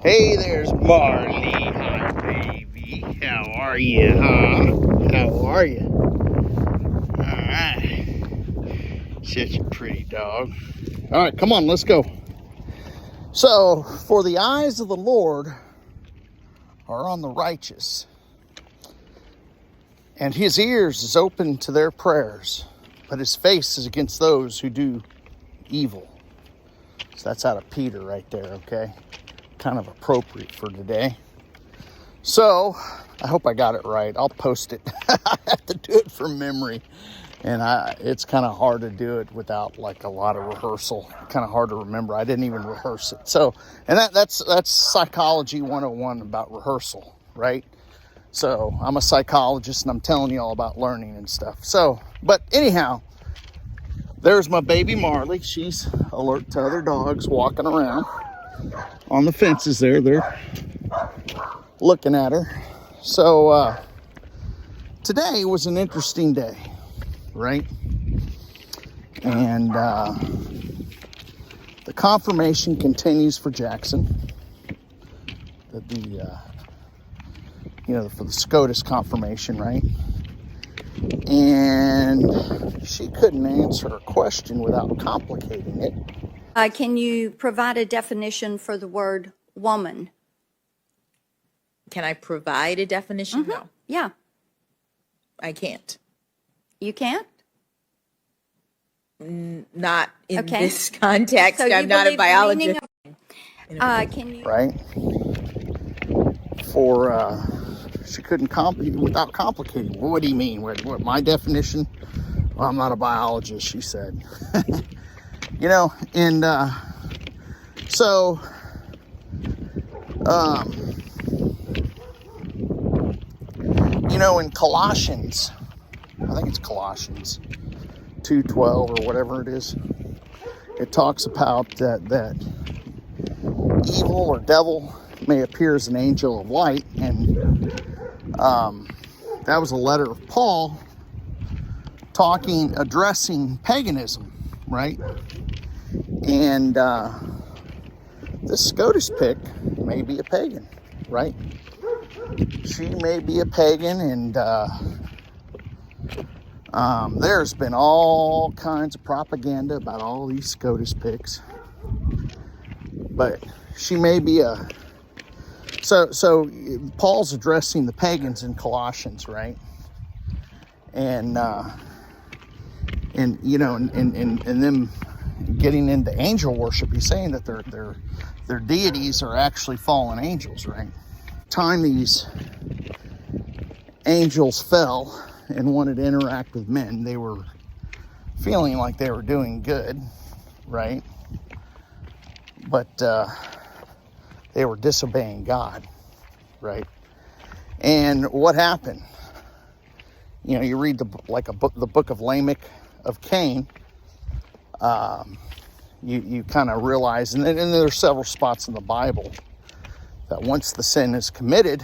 Hey, there's Marley. Hi, baby. How are you, huh? How are you? Alright. Such a pretty dog. Alright, come on, let's go. So, for the eyes of the Lord are on the righteous, and his ears is open to their prayers, but his face is against those who do evil. So that's out of Peter right there, okay? Kind of appropriate for today. So, I hope I got it right. I'll post it. I have to do it from memory. And it's kind of hard to do it without like a lot of rehearsal. Kind of hard to remember. I didn't even rehearse it. So, and that's psychology 101 about rehearsal, right? So, I'm a psychologist and I'm telling you all about learning and stuff. So, but anyhow, there's my baby Marley. She's alert to other dogs walking around on the fences there. They're looking at her. So today was an interesting day, right? And the confirmation continues for Jackson. For the SCOTUS confirmation, right? And she couldn't answer a question without complicating it. Can you provide a definition for the word woman? Can I provide a definition? No, Yeah. I can't. You can't? Not in Okay. this context. So you I'm not a believe the meaning biologist. of- can you? Right? She couldn't without complicating. Well, what do you mean? What my definition? Well, I'm not a biologist, she said. And in Colossians, I think it's Colossians 2:12 or whatever it is, it talks about that evil or devil may appear as an angel of light, and that was a letter of Paul addressing paganism, right? And this SCOTUS pick may be a pagan, right? She may be a pagan, and there's been all kinds of propaganda about all these SCOTUS picks, but she may be a. So Paul's addressing the pagans in Colossians, right? And them getting into angel worship. He's saying that their deities are actually fallen angels, right? Time these angels fell and wanted to interact with men, they were feeling like they were doing good, right? But they were disobeying God, right? And what happened? You read the book of Lamech of Cain. You kind of realize, and there are several spots in the Bible that once the sin is committed,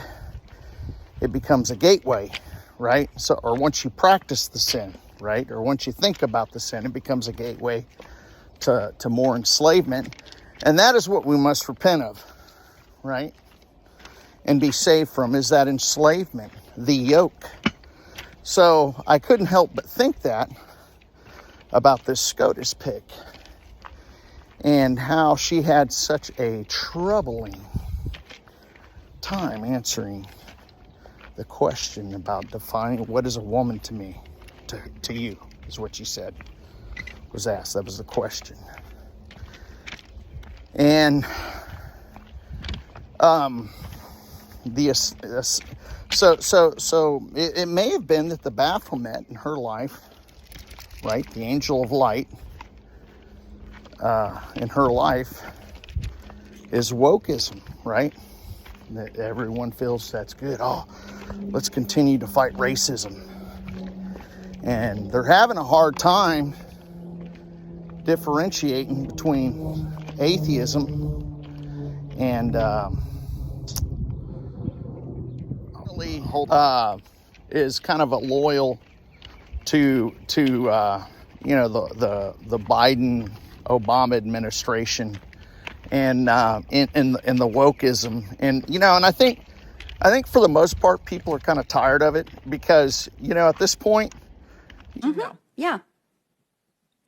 it becomes a gateway, right? So, or once you practice the sin, right? Or once you think about the sin, it becomes a gateway to more enslavement. And that is what we must repent of, right? And be saved from, is that enslavement, the yoke. So I couldn't help but think that about this SCOTUS pick and how she had such a troubling time answering the question about defining what is a woman to me, to you, is what she said, was asked. That was the question. And so it may have been that the Baphomet in her life, right, the angel of light in her life, is wokeism, right? That everyone feels that's good. Oh, let's continue to fight racism. And they're having a hard time differentiating between atheism and is kind of a loyal to the Biden Obama administration and in the wokeism, and and I think for the most part people are kind of tired of it because at this point, Yeah.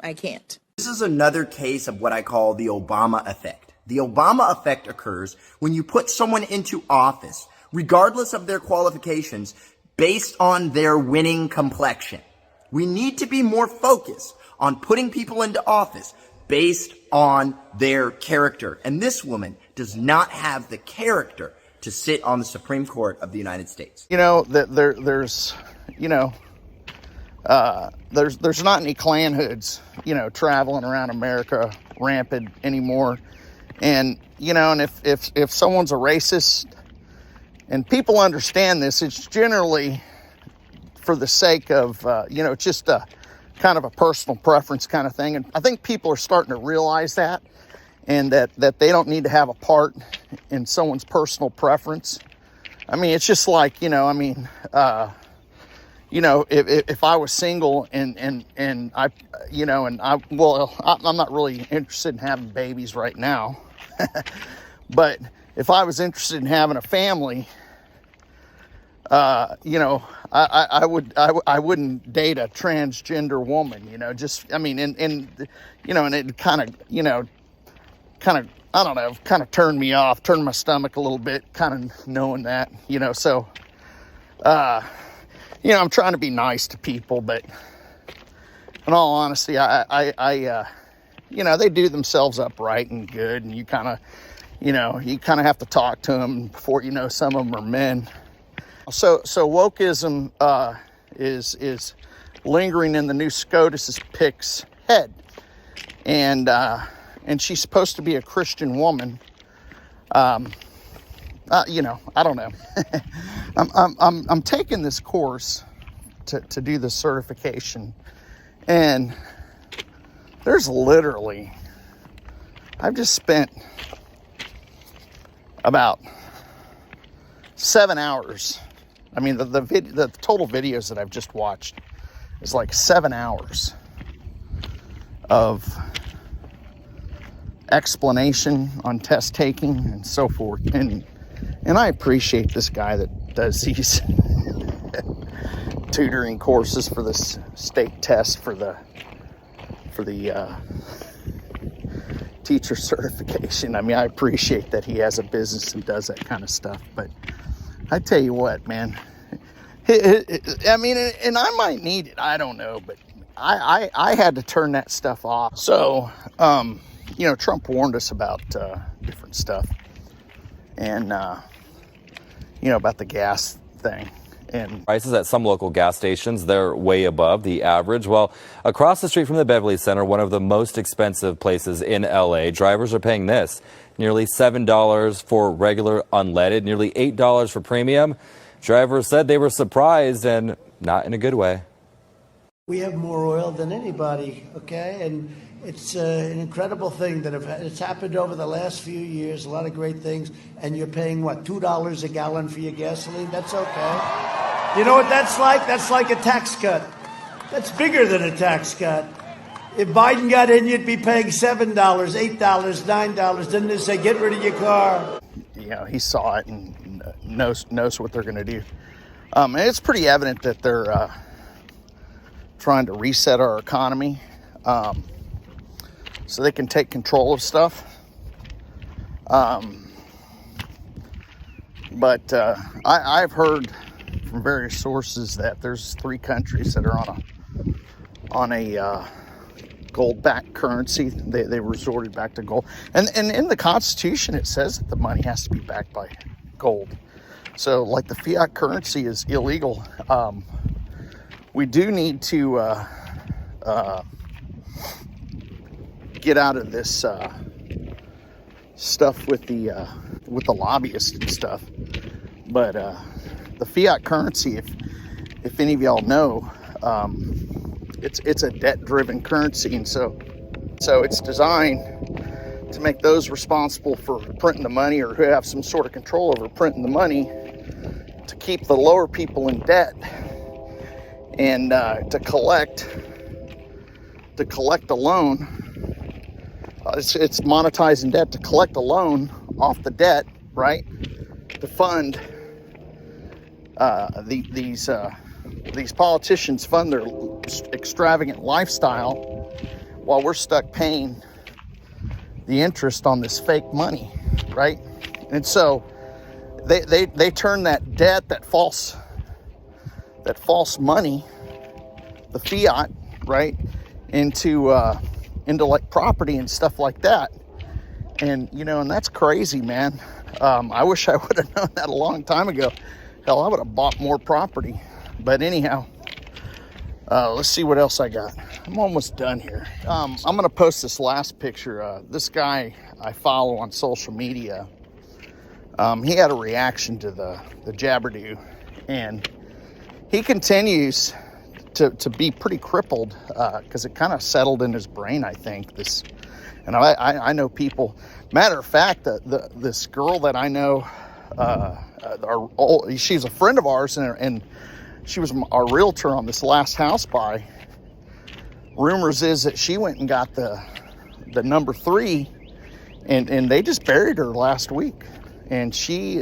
I can't. This is another case of what I call the Obama effect. The Obama effect occurs when you put someone into office, regardless of their qualifications, based on their winning complexion. We need to be more focused on putting people into office based on their character. And this woman does not have the character to sit on the Supreme Court of the United States. There's not any Klan hoods, traveling around America rampant anymore. And, and if someone's a racist, and people understand this, it's generally for the sake of, just a kind of a personal preference kind of thing. And I think people are starting to realize that, and that they don't need to have a part in someone's personal preference. I mean, it's just like, if I was single and I'm not really interested in having babies right now, but if I was interested in having a family, I wouldn't date a transgender woman, and it kind of, I don't know, kind of turned me off, turned my stomach a little bit, kind of knowing that, so, I'm trying to be nice to people, but in all honesty, they do themselves up right and good, and you kind of have to talk to them before some of them are men. So wokeism is lingering in the new SCOTUS pick's head, and she's supposed to be a Christian woman. I don't know. I'm taking this course to do the certification, and there's literally, I've just spent about 7 hours. I mean, the total videos that I've just watched is like 7 hours of explanation on test taking and so forth, and I appreciate this guy that does these tutoring courses for this state test for the teacher certification. I mean, I appreciate that he has a business and does that kind of stuff, but I tell you what, man, I mean, and I might need it, I don't know, but I had to turn that stuff off. So, Trump warned us about different stuff, and about the gas thing. And prices at some local gas stations, they're way above the average. Well, across the street from the Beverly Center, one of the most expensive places in LA, drivers are paying this, nearly $7 for regular unleaded, nearly $8 for premium. Drivers said they were surprised, and not in a good way. We have more oil than anybody, okay? And it's an incredible thing that it's happened over the last few years, a lot of great things, and you're paying, what, $2 a gallon for your gasoline? That's okay. You know what that's like? That's like a tax cut. That's bigger than a tax cut. If Biden got in, you'd be paying $7, $8, $9. Didn't they say, get rid of your car? He saw it and knows what they're going to do. And it's pretty evident that they're trying to reset our economy so they can take control of stuff. But I've heard from various sources that there's 3 countries that are on a gold-backed currency. They resorted back to gold, and in the Constitution it says that the money has to be backed by gold. So, like, the fiat currency is illegal. We do need to get out of this stuff with the lobbyists and stuff. But the fiat currency, if any of y'all know, it's a debt-driven currency, and so it's designed to make those responsible for printing the money, or who have some sort of control over printing the money, to keep the lower people in debt, and to collect a loan it's monetizing debt to collect a loan off the debt, right? To fund these politicians fund their extravagant lifestyle while we're stuck paying the interest on this fake money, right? And so they turn that debt, that false money, the fiat, right, into like property and stuff like that. And and that's crazy, man. I wish I would have known that a long time ago. Hell, I would have bought more property. But anyhow, let's see what else I got. I'm almost done here. I'm going to post this last picture. This guy I follow on social media, he had a reaction to the Jabberdew, and he continues to be pretty crippled because it kind of settled in his brain, I think. And I know people. Matter of fact, this girl that I know, she's a friend of ours, and she was our realtor on this last house buy. Rumors is that she went and got the number 3, and they just buried her last week. And she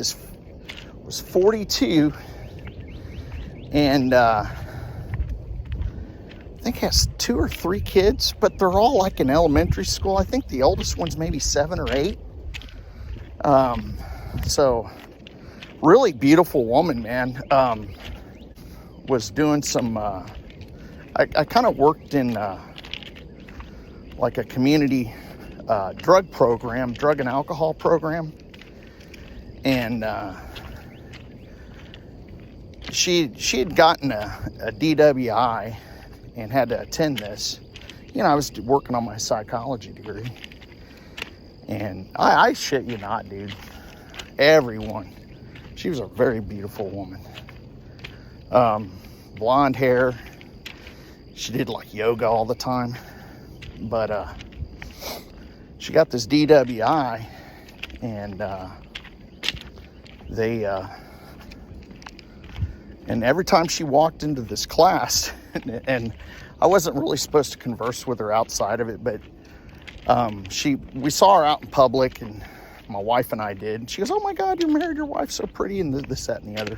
was 42, and I think has 2 or 3 kids, but they're all like in elementary school. I think the oldest one's maybe 7 or 8. So really beautiful woman, man. Was doing some, I kind of worked in like a community drug and alcohol program. And she had gotten a DWI and had to attend this. I was working on my psychology degree. And I shit you not, dude. Everyone. She was a very beautiful woman. Blonde hair. She did like yoga all the time. But she got this DWI, and and every time she walked into this class, and I wasn't really supposed to converse with her outside of it, but we saw her out in public, and my wife and I did. And she goes, "Oh my God, you're married, your wife's so pretty," and this, that, and the other.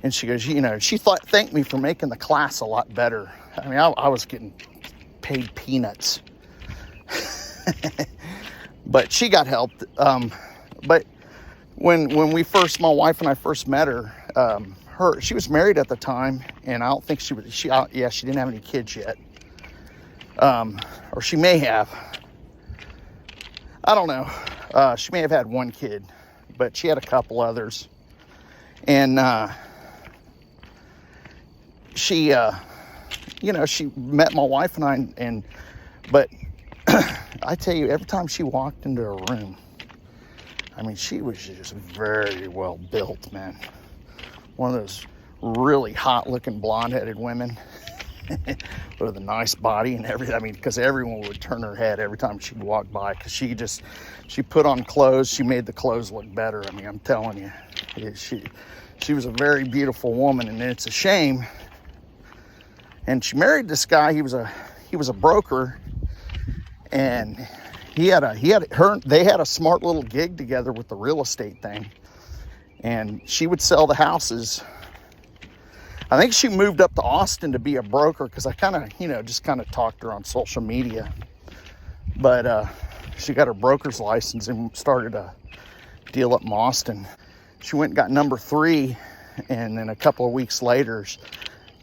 And she goes, she thanked me for making the class a lot better. I mean, I was getting paid peanuts. But she got helped. But when my wife and I first met her, she was married at the time, and I don't think she didn't have any kids yet. Or she may have. I don't know. She may have had 1 kid, but she had a couple others. And she met my wife and I, but I tell you, every time she walked into a room, I mean, she was just very well built, man. One of those really hot-looking blonde-headed women with a nice body and everything. I mean, because everyone would turn her head every time she'd walk by, because she put on clothes. She made the clothes look better. I mean, I'm telling you, she was a very beautiful woman, and it's a shame. And she married this guy. He was a broker, and they had a smart little gig together with the real estate thing. And she would sell the houses. I think she moved up to Austin to be a broker, because I kind of, just talked to her on social media. But she got her broker's license and started a deal up in Austin. She went and got number 3, and then a couple of weeks later,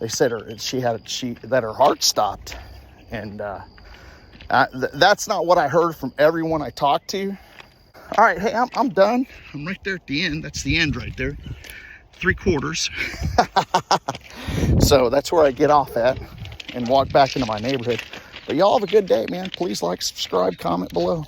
they said that her heart stopped. And that's not what I heard from everyone I talked to. All right, hey, I'm done. I'm right there at the end. That's the end right there. 3/4. So that's where I get off at and walk back into my neighborhood. But y'all have a good day, man. Please like, subscribe, comment below.